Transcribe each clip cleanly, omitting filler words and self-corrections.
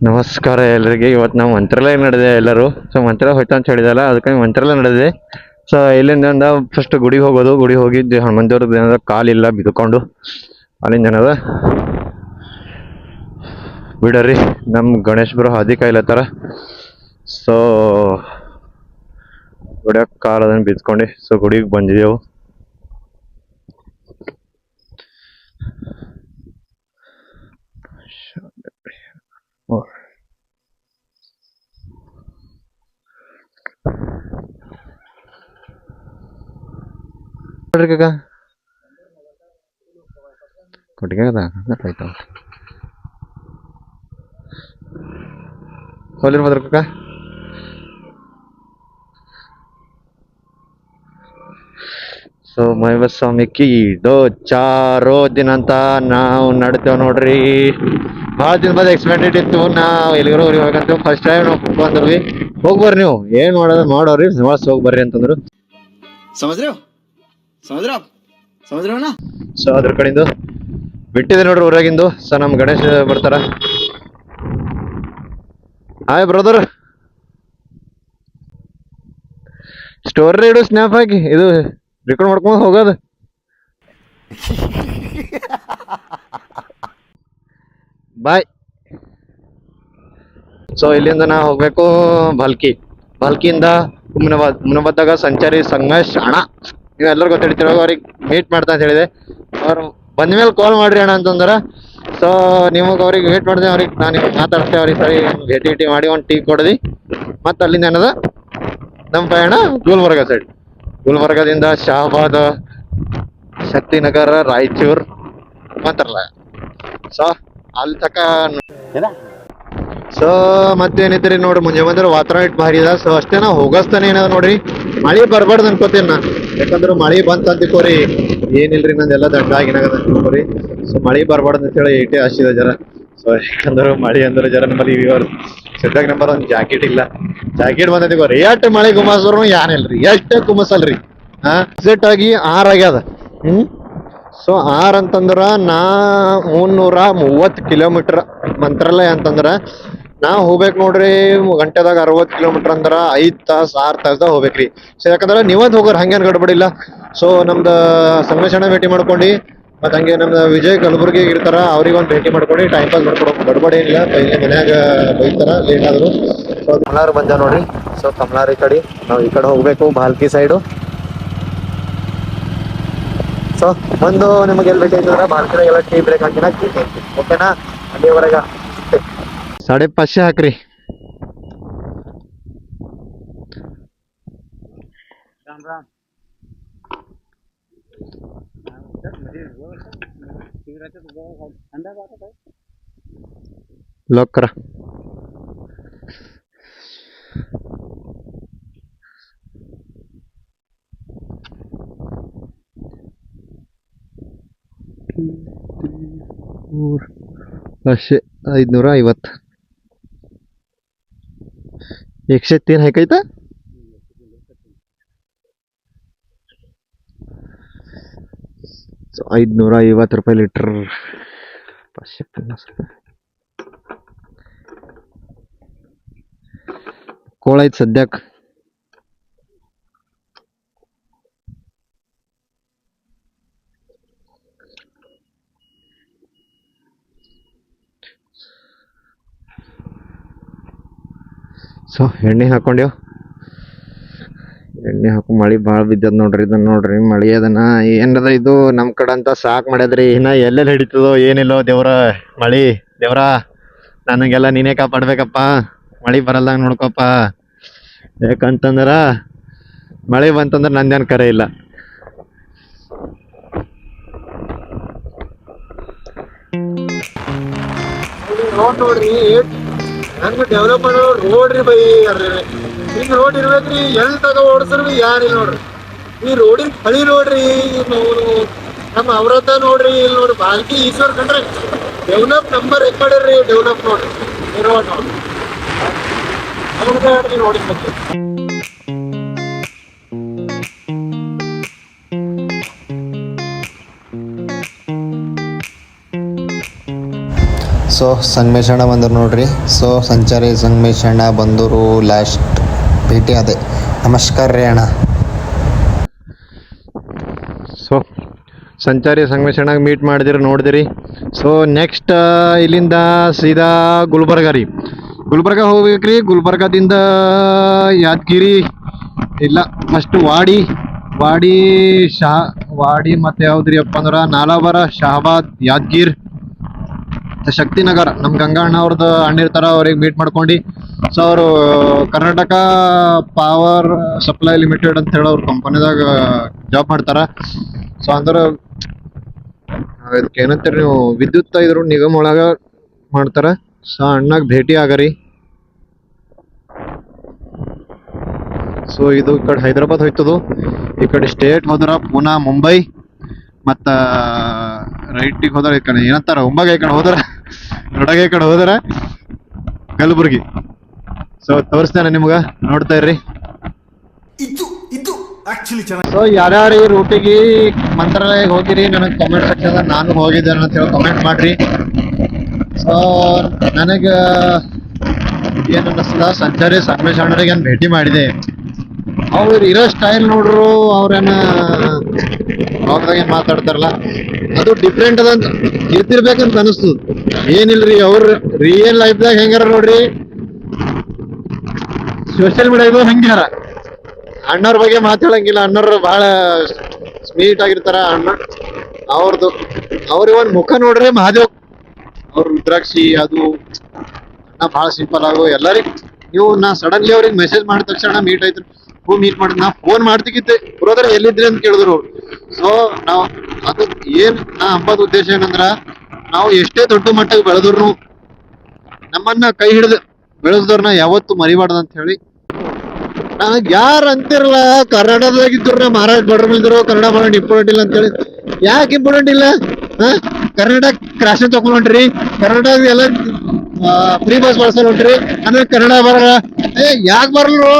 ನಮಸ್ಕಾರ ಎಲ್ಲರಿಗೆ. ಇವತ್ತು ನಾವು ಮಂತ್ರಾಲಯ ನಡೆದಿದೆ ಎಲ್ಲರೂ. ಸೊ ಮಂತ್ರಾಲಯ ಹೋಯ್ತಾ ಅಂತ ಹೇಳಿದಲ್ಲ, ಅದಕ್ಕೆ ಮಂತ್ರಾಲಯ ನಡೆದಿದೆ. ಸೊ ಇಲ್ಲಿಂದ ಫಸ್ಟ್ ಗುಡಿಗೆ ಹೋಗೋದು. ಗುಡಿ ಹೋಗಿ ಹನುಮಂತ ದೇವ್ರದ್ದು ಏನಾದ್ರು ಕಾಲಿಲ್ಲ ಬಿದ್ದುಕೊಂಡು ಅಲ್ಲಿಂದ ಏನದ ಬಿಡರಿ. ನಮ್ಮ ಗಣೇಶ್ ಬರೋ ಹಾದಿ ಕಾಯ್ಲತ್ತಾರ. ಸೊ ಗುಡಿಯಾಗ ಕಾಲ್ ಅದನ್ನ ಬಿದ್ಕೊಂಡು ಸೊ ಗುಡಿಗೆ ಬಂದಿದ್ದೆವು. ಕಾಕ ಕೊಟ್ಟಿಗೆ ಅದ ಆಯ್ತು ಹೋಲಿರ್ಬೋದ್ರ ಕಾಕ. ಸೊ ಮಹೇಶ್ವರ ಸ್ವಾಮಿ ಕಿ ದೋ ಚಾರೋ ದಿನ ಅಂತ ನಾವು ನಡ್ತೇವ್ ನೋಡ್ರಿ. ಭಾಳ ದಿನ ಬಾದ್ ಎಕ್ಸ್ಪೆಕ್ಟೆಡ್ ಇತ್ತು ನಾವು ಎಲ್ಲಿಗಾರು ಹೋಗ್ಬೇಕಂತ. ಫಸ್ಟ್ ಟೈಮ್ ನಾವು ಬಂದ್ರಿ. ಹೋಗ್ಬರ್ರಿ ನೀವು ಏನ್ ಮಾಡೋರಿ ನಿವಾಸ ಹೋಗಿ ಬರ್ರಿ ಅಂತಂದ್ರು. ಸೊ ಅದ್ರ ಕಡೆಯಿಂದ ಬಿಟ್ಟಿದೆ ನೋಡ್ರಿ ಊರಾಗಿಂದು. ಸೊ ನಮ್ ಗಣೇಶ್ ಬರ್ತಾರ. Hi brother. ಸ್ಟೋರಿ ಇಡು ಸ್ನ್ಯಾಪ್ ಹಾಕಿ, ಇದು ರೆಕಾರ್ಡ್ ಮಾಡ್ಕೊಂಡು ಹೋಗೋದು. ಬಾಯ್. ಸೊ ಇಲ್ಲಿಂದ ನಾ ಹೋಗ್ಬೇಕು ಭಾಲ್ಕಿಯಿಂದ ಹುಮ್ನಾಬಾದ್ದಾಗ ಸಂಚಾರಿ ಸಂಘರ್ಷ್ ಅಣ್ಣ, ನೀವು ಎಲ್ಲರೂ ಗೊತ್ತಿಡ್ತಿರೋ ಅವ್ರಿಗೆ ಮೀಟ್ ಮಾಡ್ತಾ ಅಂತ ಹೇಳಿದೆ. ಅವ್ರು ಬಂದ್ಮೇಲೆ ಕಾಲ್ ಮಾಡ್ರಿ ಅಣ್ಣ ಅಂತಂದ್ರ. ಸೊ ನಿಮಗೆ ಅವ್ರಿಗೆ ವೇಟ್ ಮಾಡಿದೆ. ಅವ್ರಿಗೆ ನಾನು ಮಾತಾಡ್ತೇವೆ. ಅವ್ರಿಗೆ ಸರಿ ಭೇಟಿ ಮಾಡಿ ಒಂದು ಟೀ ಕೊಡದಿ. ಮತ್ತು ಅಲ್ಲಿಂದ ಏನದ ನಮ್ಮ ಪಯಣ ಗುಲ್ಬರ್ಗ ಸೈಡ್. ಗುಲ್ಬರ್ಗದಿಂದ ಶಹಾಬಾದ್, ಶಕ್ತಿನಗರ, ರಾಯಚೂರು, ಮಂತ್ರಾಲಯ. ಸೊ ಅಲ್ಲಿ ತಕ ಸೊ ಮತ್ತೇನಿದ್ರಿ ನೋಡ್ರಿ, ಮುಂಜೆ ಬಂದ್ರೆ ವಾತಾವರಣ ಇಟ್ಟು ಭಾರಿ ಅದ. ಸೊ ಅಷ್ಟೇ ನಾವು ಹೋಗಸ್ತಾನೆ ಏನದ ನೋಡ್ರಿ, ಮಳಿ ಬರ್ಬಾರ್ದು ಅನ್ಕೋತೀನಿ ನಾ. ಯಾಕಂದ್ರೆ ಮಳಿ ಬಂತ ಅಂತಿಕೋರಿ ಏನಿಲ್ರಿ, ನಂದೆಲ್ಲ ದಂಡ ಆಗಿನಾಗದ ಅನ್ಕೋರಿ. ಸೊ ಮಳಿ ಬರ್ಬಾರ್ದು ಅಂತೇಳಿ ಏಟೇ ಹಸಿದ ಜರ. ಸೊ ಯಾಕಂದ್ರೆ ಮಳಿ ಅಂದ್ರೆ ಜರ ನಮ್ಮಲ್ಲಿ ಸದ್ಯಾಗ ನಂಬರ್ ಒಂದು ಜಾಕೆಟ್ ಇಲ್ಲ. ಜಾಕೆಟ್ ಬಂದಿಗೋರಿ ಎಷ್ಟು ಮಳಿ ಗುಮಾಸರು ಯಾನಿಲ್ರಿ, ಎಷ್ಟೇ ಗುಮಸಲ್ರಿ. ಎಕ್ಸಾಕ್ಟ್ ಆಗಿ 6 ಆಗ್ಯದ. ಸೊ 6 ಅಂತಂದ್ರ 330 ಕಿಲೋಮೀಟರ್ ಮಂತ್ರಾಲಯ ಅಂತಂದ್ರ ನಾವು ಹೋಗ್ಬೇಕು ನೋಡ್ರಿ. ಗಂಟೆದಾಗ 60 ಕಿಲೋಮೀಟರ್ ಅಂದ್ರ 5 ತಾಸು 6 ತಾಸ್ದಾಗ ಹೋಗ್ಬೇಕ್ರಿ. ಸೊ ಯಾಕಂದ್ರೆ ನೀವಂತ ಹೋಗೋರು ಹಂಗೇನು ಗಡ್ಬಡಿಲ್ಲ. ಸೊ ನಮ್ದು ಸಂಗಮೇಶಣ್ಣ ಭೇಟಿ ಮಾಡ್ಕೊಂಡು, ಮತ್ತು ಹಂಗೆ ನಮ್ದು ವಿಜಯ್ ಕಲಬುರ್ಗಿ ಇರ್ತಾರ, ಅವ್ರಿಗೆ ಒಂದು ಭೇಟಿ ಮಾಡ್ಕೊಂಡು ಟೈಮ್ ಪಾಸ್ ಮಾಡ್ಕೊಡೋಕೆ ಗಡ್ಬಡಿ ಏನಿಲ್ಲ. ಇಲ್ಲಿ ಮನ್ಯಾಗ ಬೈತಾರ ಲೇಟ್ ಆದ್ರು. ಸೊ ಕಮಲಾರ್ ಬಂದ ನೋಡ್ರಿ. ಸೊ ಕಮಲಾರ್ ಈ ಕಡೆ, ನಾವು ಈ ಕಡೆ ಹೋಗ್ಬೇಕು ಭಾಲ್ಕಿ ಸೈಡು. ಸೊ ಒಂದು ನಿಮಗೆ ಎಲ್ಲಿ ಭೇಟಿ ಆಯ್ತಂದ್ರೆ ಭಾಲ್ಕಿನಾಗ ಎಲ್ಲ ಟೀ ಬ್ರೇಕ್ ಹಾಕಿನ ಓಕೆನಾ. ಅಲ್ಲಿವರೆಗ 550 ಹಾಕ್ರಿ. ಲೋಕರ ಅಷ್ಟೇ 550 103 ಹಾಕೈತಾ. ಸೊ 550 ರೂಪಾಯಿ ಲೀಟರ್, 550 ರೂಪಾಯಿ. ಕೋಳ ಐತಿ ಸದ್ಯಕ್ಕೆ. ಸೊ ಎಣ್ಣೆ ಹಾಕೊಂಡೆವು. ಎಣ್ಣೆ ಹಾಕಿ ಮಳಿ ಭಾಳ ಬಿದ್ದದ ನೋಡ್ರಿ. ಇದನ್ನ ನೋಡ್ರಿ ಮಳಿ ಅದನ್ನ ಏನದ ಇದು ನಮ್ಮ ಕಡೆ ಅಂತ ಸಾಕು ಮಾಡ್ಯದ್ರಿ. ಇನ್ನ ಎಲ್ಲೆಲ್ಲಿ ಹಿಡಿತದೋ ಏನಿಲ್ಲೋ ದೇವ್ರ. ಮಳಿ ದೇವ್ರ ನನಗೆಲ್ಲ ನೀನೇ ಕಾಪಾಡ್ಬೇಕಪ್ಪ. ಮಳಿ ಬರಲ್ದಂಗ ನೋಡ್ಕೊಪ್ಪ. ಯಾಕಂತಂದ್ರ ಮಳಿ ಬಂತಂದ್ರ ನಂದೇನು ಕರೆ ಇಲ್ಲ. ನೋಡ್ರಿ ಹಂಗ ಡೆವಲಪ್ ಮಾಡೋ ರೋಡ್ ರೀ ಬೈ. ಈಗ ರೋಡ್ ಇರ್ಬೇಕ್ರಿ, ಎಲ್ಲಿ ತಗ ಓಡಿಸ್ರಿ ಯಾರಿಲ್ಲ ನೋಡ್ರಿ. ಈ ರೋಡಿನ ಹಳಿ ನೋಡ್ರಿ, ನಮ್ಮ ಅವ್ರದ್ದ ನೋಡ್ರಿ. ಇಲ್ಲಿ ನೋಡ್ರಿ ಭಾಲ್ಕಿ ಈಶ್ವರ್ ಕಂಡ್ರೆ ಡೆವಲಪ್ ನಂಬರ್ ಮಾಡ್ರಿ. ಡೆವಲಪ್ ನೋಡ್ರಿ ರೋಡ್ ನೋಡ್ರಿ ನೋಡಿರ್ಬೇಕು. ಸೊ ಸಂಗಮೇಶ್ ಅಣ್ಣ ಬಂದರು ನೋಡ್ರಿ. ಸೊ ಸಂಚಾರಿ ಸಂಗಮೇಶ್ ಅಣ್ಣ ಬಂದರು, ಲಾಸ್ಟ್ ಭೇಟಿ ಅದೇ. ನಮಸ್ಕಾರ ರೀ ಅಣ್ಣ. ಸೊ ಸಂಚಾರಿ ಸಂಗಮೇಶ್ ಅಣ್ಣಗೆ ಮೀಟ್ ಮಾಡಿದಿರಿ, ನೋಡಿದಿರಿ. ಸೊ ನೆಕ್ಸ್ಟ್ ಇಲ್ಲಿಂದ ಸೀದಾ ಗುಲ್ಬರ್ಗ ರೀ. ಗುಲ್ಬರ್ಗ ಹೋಗ್ಬೇಕ್ರಿ. ಗುಲ್ಬರ್ಗದಿಂದ ಯಾದಗಿರಿ ಇಲ್ಲ, ಫಸ್ಟ್ ವಾಡಿ ಮತ್ತೆ ಯಾವ್ದ್ರಿ ಅಪ್ಪ ಅಂದ್ರೆ ನಾಲಾವರ, ಶಹಾಬಾದ್, ಯಾದಗಿರ್, ಶಕ್ತಿನಗರ. ನಮ್ಮ ಗಂಗಾ ಅಣ್ಣ ಅವ್ರದ್ದು ಅಣ್ಣ ಇರ್ತಾರ, ಅವ್ರಿಗೆ ಮೀಟ್ ಮಾಡ್ಕೊಂಡು. ಸೊ ಅವರು ಕರ್ನಾಟಕ ಪವರ್ ಸಪ್ಲೈ ಲಿಮಿಟೆಡ್ ಅಂತ ಹೇಳಿ ಅವ್ರ ಕಂಪನಿದಾಗ ಜಾಬ್ ಮಾಡ್ತಾರ. ಸೊ ಅಂದ್ರೆ ಇದಕ್ಕೆ ಏನಂತೀರಿ ನೀವು, ವಿದ್ಯುತ್ ಇದ್ರ ನಿಗಮ ಒಳಗ ಮಾಡ್ತಾರ. ಸೊ ಅಣ್ಣಾಗ ಭೇಟಿ ಆಗರಿ. ಸೊ ಇದು ಈ ಕಡೆ ಹೈದರಾಬಾದ್ ಹೋಯ್ತದು, ಈ ಕಡೆ ಸ್ಟೇಟ್ ಹೋದ್ರ ಪುನಾ, ಮುಂಬೈ, ಮತ್ತ ರೈಟಿಗೆ ಹೋದ್ರ ಈ ಕಡೆ ಏನಂತಾರ ಮುಂಬಾಗ, ಈ ಕಡೆ ಹೋದ್ರ ನೊಡಗ, ಈ ಕಡೆ ಹೋದ್ರ ಕಲಬುರ್ಗಿ. ಸೊ ತೋರಿಸ್ತೇನೆ ನಿಮ್ಗ, ನೋಡ್ತಾ ಇರ್ರಿ. ಸೊ ಯಾರ್ಯಾರು ಈ ರೂಟಿಗೆ ಮಂತ್ರಾಲಯ ಹೋಗಿರಿ ನನಗೆ ಕಮೆಂಟ್ ಸೆಕ್ಷನ್ ನಾನು ಹೋಗಿದ್ದೇನೆ ಅಂತ ಹೇಳಿ ಕಮೆಂಟ್ ಮಾಡ್ರಿ. ಸೊ ನನಗೆ ಏನ್ ಅನ್ನಿಸ್ತದ, ಸಂಚಾರಿ ಸಂಗಮೇಶ್ ಅಣ್ಣರಿಗೆ ಏನ್ ಭೇಟಿ ಮಾಡಿದೆ, ಅವ್ರು ಇರೋ ಸ್ಟೈಲ್ ನೋಡ್ರು, ಅವ್ರೇನ ಅವ್ರದಾಗ ಏನ್ ಮಾತಾಡ್ತಾರಲ್ಲ ಅದು ಡಿಫ್ರೆಂಟ್ ಅದಂತ ಇರ್ತಿರ್ಬೇಕಂತ ಅನಿಸ್ತದ. ಏನಿಲ್ರಿ, ಅವ್ರ ರಿಯಲ್ ಲೈಫ್ದಾಗ ಹೆಂಗಾರ ನೋಡ್ರಿ, ಸೋಷಿಯಲ್ ಮೀಡಿಯಾಗ ಹೆಂಗಾರ. ಅಣ್ಣವ್ರ ಬಗ್ಗೆ ಮಾತಾಡಂಗಿಲ್ಲ, ಅಣ್ಣವ್ರು ಬಹಳ ಸ್ವೀಟ್ ಆಗಿರ್ತಾರ. ಅಣ್ಣ ಅವ್ರಿಗೆ ಒಂದ್ ಮುಖ ನೋಡ್ರಿ ಮಹಾದೇವ್, ಅವ್ರ ರುದ್ರಾಕ್ಷಿ ಅದು. ಅಣ್ಣ ಬಹಳ ಸಿಂಪಲ್ ಆಗು ಎಲ್ಲರಿಗೂ. ನಾ ಸಡನ್ಲಿ ಅವ್ರಿಗೆ ಮೆಸೇಜ್ ಮಾಡಿದ ತಕ್ಷಣ ಮೀಟ್ ಆಯ್ತು, ಮೀಟ್ ಮಾಡಿದ್ ನಾ ಫೋನ್ ಮಾಡ್ತಿದ್ದೆ, ಬ್ರೋದರ್ ಎಲ್ಲಿದ್ರಿ ಅಂತ ಕೇಳಿದ್ರು. ಸೊ ನಾವು ಅದು ನಾ ಅಂಬದ್ ಉದ್ದೇಶ ಏನಂದ್ರ, ನಾವು ಎಷ್ಟೇ ದೊಡ್ಡ ಮಟ್ಟಕ್ಕೆ ಬೆಳೆದ್ರು ನಮ್ಮನ್ನ ಕೈ ಹಿಡಿದು ಬೆಳೆದವ್ರನ್ನ ಯಾವತ್ತು ಮರಿಬಾರ್ದು ಅಂತ ಹೇಳಿ. ಯಾರು ಅಂತಿರಲ್ಲ ಕನ್ನಡದಾಗಿದ್ರು ಮಹಾರಾಷ್ಟ್ರ ಬಾರ್ಡರ್ ಬಂದಿರೋ ಕನ್ನಡ ಬಹಳ ಇಂಪಾರ್ಟೆಂಟ್ ಇಲ್ಲ ಅಂತ ಹೇಳಿ. ಯಾಕೆ ಇಂಪಾರ್ಟೆಂಟ್ ಇಲ್ಲ? ಕನ್ನಡ ಕ್ರಾಶನ್ ತಕೊಂಡ್ರಿ, ಕನ್ನಡ ಎಲ್ಲ ಫ್ರೀ ಬಸ್ ಬಳಸಲ್ ಹೊಂಟ್ರಿ ಅಂದ್ರೆ ಕನ್ನಡ ಬರಲ್ಲ. ಯಾಕೆ ಬರಲ್ರು?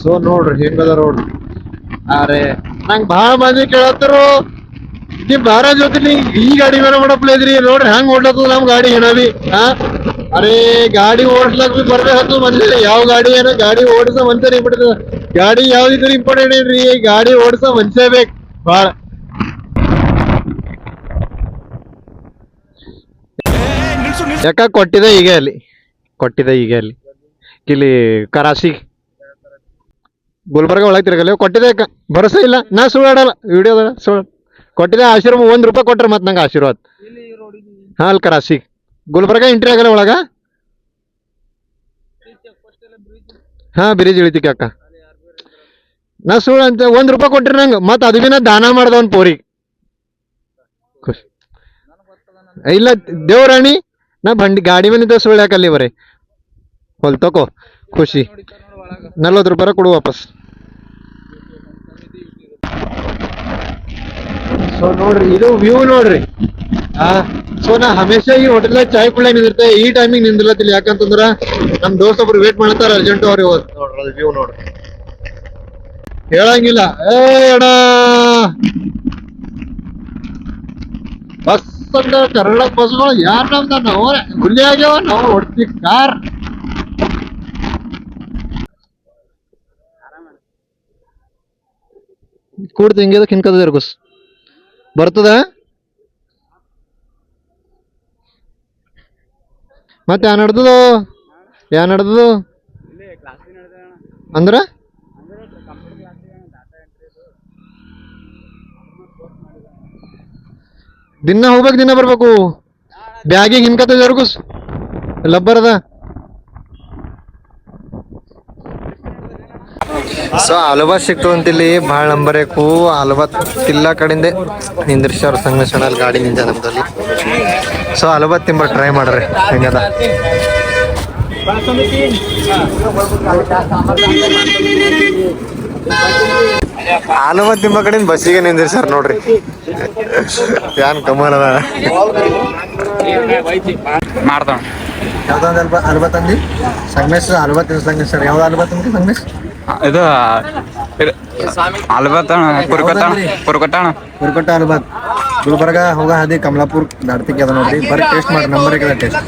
ಸೊ ನೋಡ್ರಿ ಹೆಂಗದ ನೋಡ್ರಿ. ಅರೆ ನಂಗ್ ಬಹಳ ಮಂದಿ ಕೇಳತ್ತರು, ನೀವ್ ಬಾರ ಜೊತೆ ಈ ಗಾಡಿ ಮೇಲೆ ಮಾಡಪ್ಲ ಇದ್ರಿ, ನೋಡ್ರಿ ಹೆಂಗ್ ಓಡ್ಲತ್ತದ ನಮ್ ಗಾಡಿ ಏನಾವಿ. ಅರೆ ಗಾಡಿ ಓಡ್ಸ್ಲಕ್ ಬಿ ಬರ್ಬೇಕು ಮನುಷ್ಯ. ಯಾವ ಗಾಡಿ ಏನೋ ಗಾಡಿ ಓಡಿಸೋ ಮನುಷ್ಯನೇ ಬಿಡ್ತದ. ಗಾಡಿ ಯಾವ್ದಿದ್ರು ಇಂಪಾರ್ಟೆಂಟ್ ಏನ್ರಿ, ಗಾಡಿ ಓಡಿಸೋ ಮನುಷ್ಯ ಬೇಕು ಬಾಳ. ಯಾಕ ಕೊಟ್ಟಿದೆ ಈಗ ಅಲ್ಲಿ ಇಲ್ಲಿ ಕರಾಸಿ ಗುಲ್ಬರ್ಗ ಒಳಗೆ ತಿರ್ಗಲ್ಲ ಕೊಟ್ಟಿದೆ. ಭರೋಸೆ ಇಲ್ಲ, ನಾ ಸುಳ್ಳಾಡಲ್ಲ ವಿಡಿಯೋದಾಗ ಸುಳ್ಳು ಕೊಟ್ಟಿದೆ. ಆಶೀರ್ವಾದ ₹1 ಕೊಟ್ರೆ ಮತ್ತೆ ನಂಗೆ ಆಶೀರ್ವಾದ. ಹಾ ಅಲ್ಲಿ ಕರಾಸಿ ಗುಲ್ಬರ್ಗ ಎಂಟ್ರಿ ಆಗಲ್ಲ ಒಳಗ. ಹಾ ಬ್ರಿಡ್ಜ್ ಇಳಿತಿಕೆ ಅಕ್ಕ, ನಾ ಸುಳ್ಳು ಅಂತ ₹1 ಕೊಟ್ರಿ ನಂಗೆ. ಮತ್ ಅದು ನಾ ದಾನ ಮಾಡ್ದ ಒಂದ್ ಪೋರಿ ಖುಷಿ ಇಲ್ಲ. ದೇವರಾಣಿ ನಾ ಗಾಡಿ ಮೇಲೆ ಸುಳ್ಳು ಯಾಕಲ್ಲಿ ಬರೀ ಹೊಲ್ ತಕೋ ಖುಷಿ. ₹40 ಕೊಡು ವಾಪಸ್. ಸೊ ನೋಡ್ರಿ ಇದು ವ್ಯೂ ನೋಡ್ರಿ. ಸೊ ನಾ ಹಮೇಶ ಈ ಹೋಟೆಲ್ ಚಾಯ್ ಕುಳ್ಳ ನಿಂದಿರ್ತೆ, ಈ ಟೈಮಿಂಗ್ ನಿಂದಿರ್ಲತ್ತಿಲ್ಲ. ಯಾಕಂತಂದ್ರ ನಮ್ ದೋಸ್ತ್ ಒಬ್ರು ವೇಟ್ ಮಾಡ್ತಾರ ಅರ್ಜೆಂಟ್ ಅವ್ರಿಗೆ. ನೋಡ್ರಿ ವ್ಯೂ ನೋಡ್ರಿ, ಹೇಳಂಗಿಲ್ಲ. ಅಣ್ಣ ಬಸ್ ಅಂತ ಕರ್ನಾಟಕ ಬಸ್ಗಳು ಯಾರ್ ನಮ್ದ ನಾವು ಗುಲ್ಲಿ ಆಗ್ಯಾವ, ನಾವು ಹೊಡ್ತೀವಿ ಕಾರ್. ಕೂಡ್ತು ಹಿಂಗದ ಕಿನ್ಕದ ಇರ್ಗುಸ್ ಬರ್ತದ. ಮತ್ತೆ ಯಾ ನಡ್ದದು ಅಂದ್ರ ದಿನ ಹೋಗ್ಬೇಕು, ದಿನ ಬರ್ಬೇಕು. ಬ್ಯಾಗಿಗೆ ಹಿಂಕತ್ತದ ಇರ್ಗುಸ್ ಲಬ್ಬರದ. ಸೊ ಆಲೂಬಾತ್ ಸಿಕ್ತು ಅಂತಿಲ್ಲಿ ಭಾಳ ನಂಬರೇಕು. ಆಲೂಬಾತ್ ತಿಲ್ಲ ಕಡೆಯಿಂದೆ ನಿಂದ್ರಿಸ್ಯಾರ ಸಂಗಮೇಶ್ ಅಣ್ಣ ಗಾಡಿ ನಿಂತ ನಮ್ದಲ್ಲಿ. ಸೊ ಆಲೂಬಾತ್ ತಿಂಬ ಟ್ರೈ ಮಾಡ್ರಿ ಹೆಂಗದ. ಆಲೂಬಾತ್ ತಿಂಬ ಕಡೆಯಿಂದ ಬಸ್ಸಿಗೆ ನಿಂದ್ರಿಸ್ಯಾರ ನೋಡ್ರಿ. ಯಾನ್ ಕಮಾಲ್ ಅದ. ಮಾಡ್ತಾವ ಯಾವ್ದಾವ್ದು ಆಲೂಬಾತ್ ಅಂದಿ ಸಂಗಮೇಶ್? ಆಲೂಬಾತ್ ಸಂಗಮೇಶ್ ಸರ್, ಯಾವ್ದು ಆಲೂಬಾತ್ ಅಂದ್ರಿ ಸಂಗಮೇಶ್? ಇದು ಆಲೂಬಾತ್ ಕುರ್ಕೊಟ್ಟ ಆಲೂಬಾತ್. ಗುಲ್ಬರ್ಗ ಹೋಗ ಹಾದಿ ಕಮಲಾಪುರ್ ದಾಡ್ತಿಗೆ ಅದ ನೋಡ್ರಿ, ಬರ್ರಿ ಟೇಸ್ಟ್ ಮಾಡಿ, ನಂಬರ್ ಟೇಸ್ಟ್.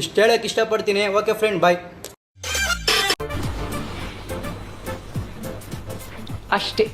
ಇಷ್ಟು ಹೇಳಕ್ಕೆ ಇಷ್ಟಪಡ್ತೀನಿ. ಓಕೆ ಫ್ರೆಂಡ್, ಬಾಯ್. ಅಷ್ಟೇ.